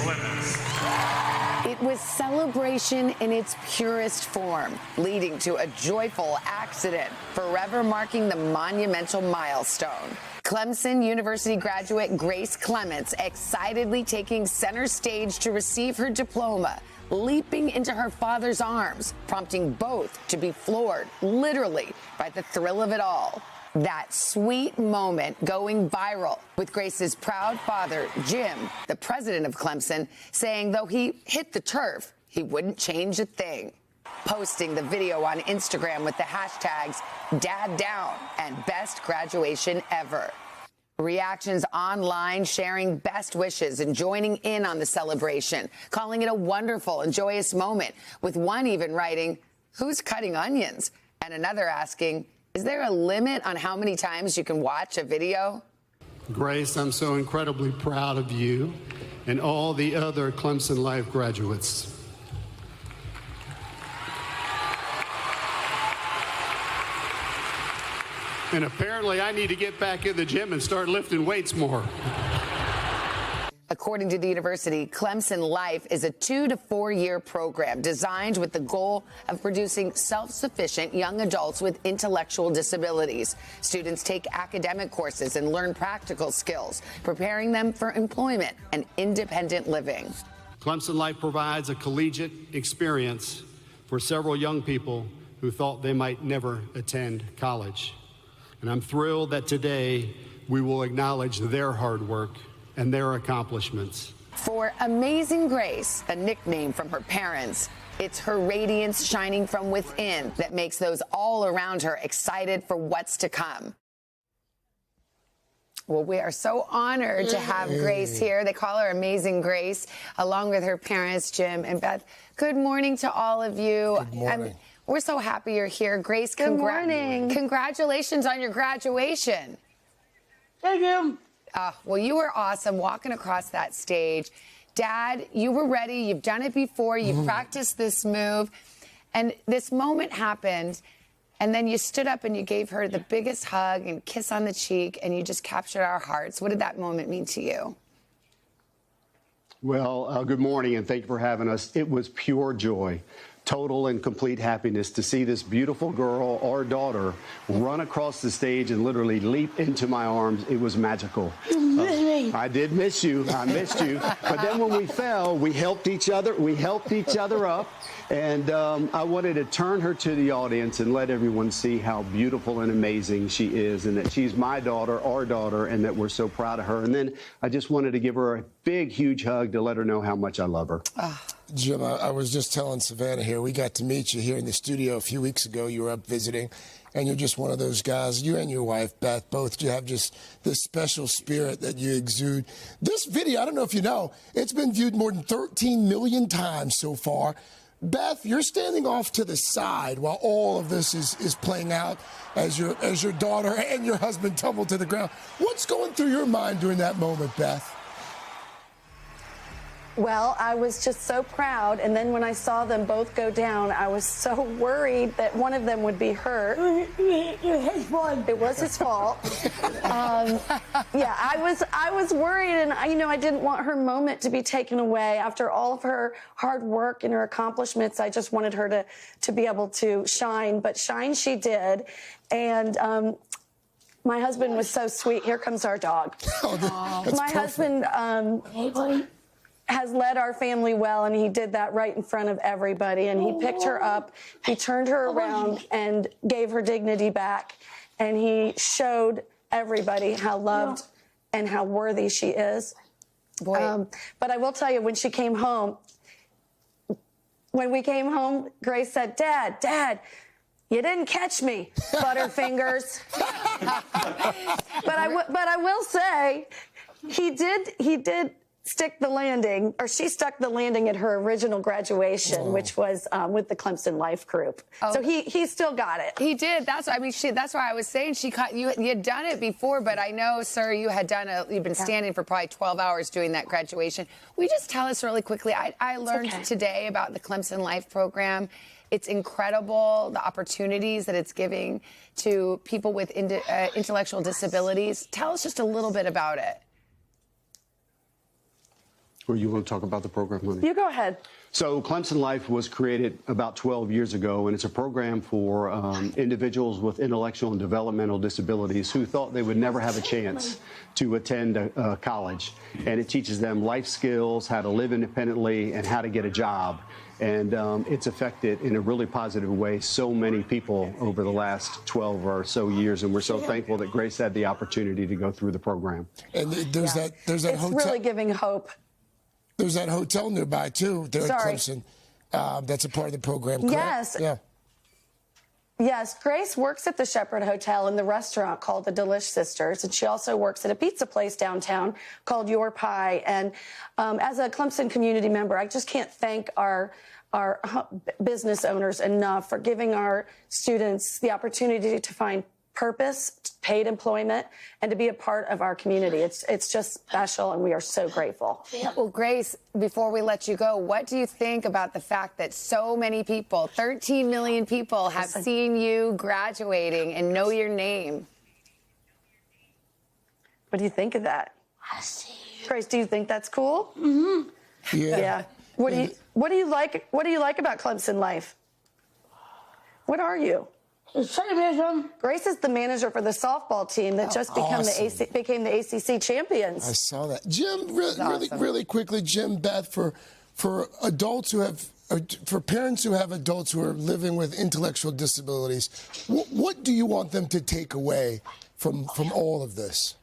Clemens. It was celebration in its purest form, leading to a joyful accident, forever marking the monumental milestone. Clemson University graduate Grace Clemens excitedly taking center stage to receive her diploma, leaping into her father's arms, prompting both to be floored, literally, by the thrill of it all. That sweet moment going viral, with Grace's proud father, Jim, the president of Clemson, saying though he hit the turf, he wouldn't change a thing. Posting the video on Instagram with the hashtags #DadDown and Best Graduation Ever. Reactions online sharing best wishes and joining in on the celebration, calling it a wonderful and joyous moment, with one even writing, "Who's cutting onions?" and another asking, "Is there a limit on how many times you can watch a video?" Grace, I'm so incredibly proud of you and all the other Clemson Life graduates. And apparently I need to get back in the gym and start lifting weights more. According to the university, Clemson Life is a 2 to 4 year program designed with the goal of producing self-sufficient young adults with intellectual disabilities. Students take academic courses and learn practical skills, preparing them for employment and independent living. Clemson Life provides a collegiate experience for several young people who thought they might never attend college. And I'm thrilled that today we will acknowledge their hard work and their accomplishments. For Amazing Grace, a nickname from her parents, it's her radiance shining from within that makes those all around her excited for what's to come. Well, we are so honored to have Grace here. They call her Amazing Grace, along with her parents, Jim and Beth. Good morning to all of you. Good morning. We're so happy you're here. Grace, good morning. Congratulations on your graduation. Thank you. Well, you were awesome walking across that stage. Dad, you were ready. You've done it before. You've practiced this move. And this moment happened. And then you stood up and you gave her the biggest hug and kiss on the cheek. And you just captured our hearts. What did that moment mean to you? Well, good morning, and thank you for having us. It was pure joy, total and complete happiness to see this beautiful girl, our daughter, run across the stage and literally leap into my arms. It was magical. I did miss you. I missed you. But then when we fell, we helped each other. We helped each other up. And I wanted to turn her to the audience and let everyone see how beautiful and amazing she is, and that she's my daughter, our daughter, and that we're so proud of her. And then I just wanted to give her a big, huge hug to let her know how much I love her. Jim, I was just telling Savannah here, we got to meet you here in the studio a few weeks ago. You were up visiting, and you're just one of those guys. You and your wife, Beth, both you have just this special spirit that you exude. This video, I don't know if you know, it's been viewed more than 13 million times so far. Beth, you're standing off to the side while all of this is playing out as your daughter and your husband tumble to the ground. What's going through your mind during that moment, Beth? Well, I was just so proud, and then when I saw them both go down, I was so worried that one of them would be hurt. It was his fault. Yeah, I was worried, and I didn't want her moment to be taken away. After all of her hard work and her accomplishments, I just wanted her to be able to shine, but shine she did. And my husband was so sweet. Here comes our dog. My husband has led our family well, and he did that right in front of everybody. And he picked her up, he turned her around and gave her dignity back. And he showed everybody how loved and how worthy she is. But I will tell you, when we came home, Grace said, Dad, you didn't catch me, Butterfingers. But I will say, he did stick the landing, or she stuck the landing at her original graduation, which was with the Clemson Life group. So he still got it. He did. That's why I was saying she caught you. You had done it before, but I know, sir, you've been standing for probably 12 hours doing that graduation. Will you just tell us really quickly? I learned today about the Clemson Life program. It's incredible, the opportunities that it's giving to people with intellectual disabilities. Tell us just a little bit about it. Or you want to talk about the program, honey? You go ahead. So Clemson Life was created about 12 years ago, and it's a program for individuals with intellectual and developmental disabilities who thought they would never have a chance to attend college. And it teaches them life skills, how to live independently, and how to get a job. And it's affected in a really positive way so many people over the last 12 or so years, and we're so thankful that Grace had the opportunity to go through the program. And there's that It's hotel. really giving hope. There's that hotel nearby too. There at Sorry. Clemson. That's a part of the program. Correct? Yes. Yeah. Yes, Grace works at the Shepherd Hotel in the restaurant called the Delish Sisters, and she also works at a pizza place downtown called Your Pie. And as a Clemson community member, I just can't thank our business owners enough for giving our students the opportunity to find purpose, paid employment, and to be a part of our community. It's just special, and we are so grateful. Well, Grace, before we let you go, what do you think about the fact that so many people, 13 million people, have seen you graduating and know your name? What do you think of that? Grace, do you think that's cool? Yeah. What do you like? What do you like about Clemson Life? What are you? Grace is the manager for the softball team that just became the ACC champions. I saw that. Jim, really quickly, Jim, Beth, for adults who have, for parents who have adults who are living with intellectual disabilities, what do you want them to take away from all of this?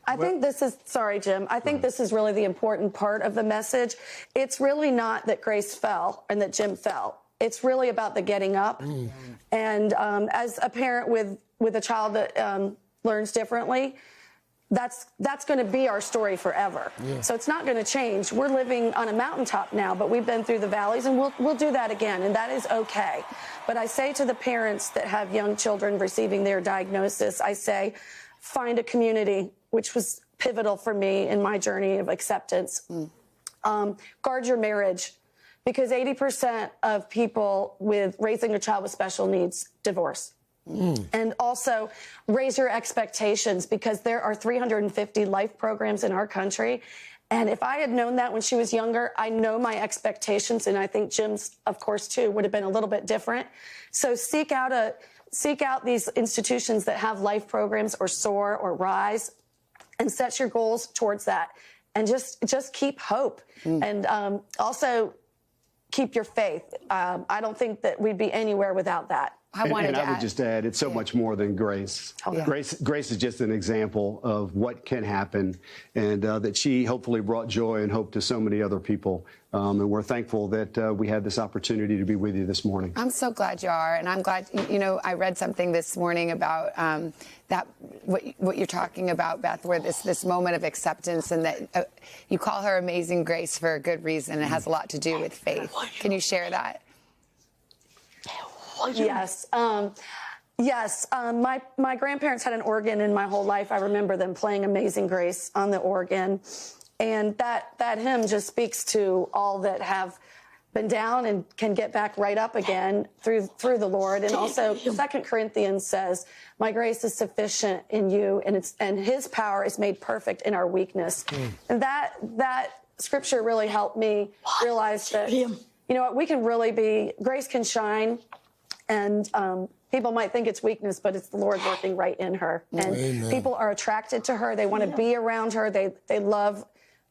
I think this is, sorry, Jim, I think this is really the important part of the message. It's really not that Grace fell and that Jim fell. It's really about the getting up. And as a parent with a child that learns differently, that's going to be our story forever. Yeah. So it's not going to change. We're living on a mountaintop now, but we've been through the valleys, and we'll do that again, and that is okay. But I say to the parents that have young children receiving their diagnosis, I say, find a community, which was pivotal for me in my journey of acceptance. Guard your marriage. Because 80% of people with raising a child with special needs divorce. And also raise your expectations, because there are 350 life programs in our country. And if I had known that when she was younger, I know my expectations, and I think Jim's, of course, too, would have been a little bit different. So seek out these institutions that have life programs, or SOAR or RISE, and set your goals towards that. And just keep hope. And also keep your faith. I don't think that we'd be anywhere without that. I would just add, it's so much more than Grace. Oh, yeah. Grace is just an example of what can happen, and that she hopefully brought joy and hope to so many other people. And we're thankful that we had this opportunity to be with you this morning. I'm so glad you are, and I'm glad, I read something this morning about that what you're talking about, Beth, where this moment of acceptance, and that you call her Amazing Grace for a good reason. It has a lot to do with faith. Can you share that? Yes. Yes. My grandparents had an organ in my whole life. I remember them playing Amazing Grace on the organ. And that hymn just speaks to all that have been down and can get back right up again through the Lord. And also 2 Corinthians says, my grace is sufficient in you, and his power is made perfect in our weakness. And that scripture really helped me realize that, we can really be, grace can shine. And people might think it's weakness, but it's the Lord working right in her. And people are attracted to her. They want to be around her. They love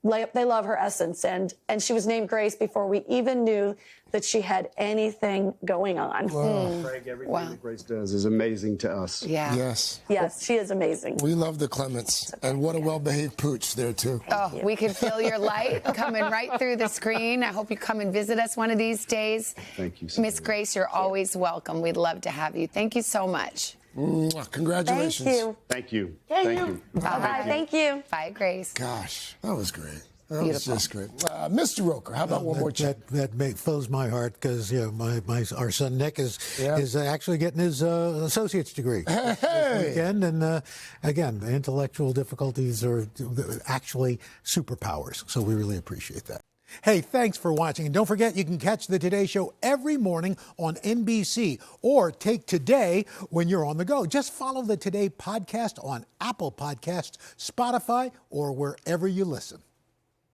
her essence. And she was named Grace before we even knew that she had anything going on. Wow. Craig, everything that Grace does is amazing to us. Yeah. Yes, she is amazing. We love the Clements, and what a well-behaved pooch there, too. Oh, we can feel your light coming right through the screen. I hope you come and visit us one of these days. Thank you so Miss Grace, you're always welcome. We'd love to have you. Thank you so much. Congratulations. Thank you. Thank you. Bye. Thank you. Bye, Grace. Gosh, that was great. That Beautiful. was just great. Mr. Roker, how about one more check? That fills my heart, because our son Nick is actually getting his associate's degree this weekend. And again, intellectual difficulties are actually superpowers. So we really appreciate that. Hey, thanks for watching. And don't forget, you can catch the Today Show every morning on NBC, or take Today when you're on the go. Just follow the Today podcast on Apple Podcasts, Spotify, or wherever you listen.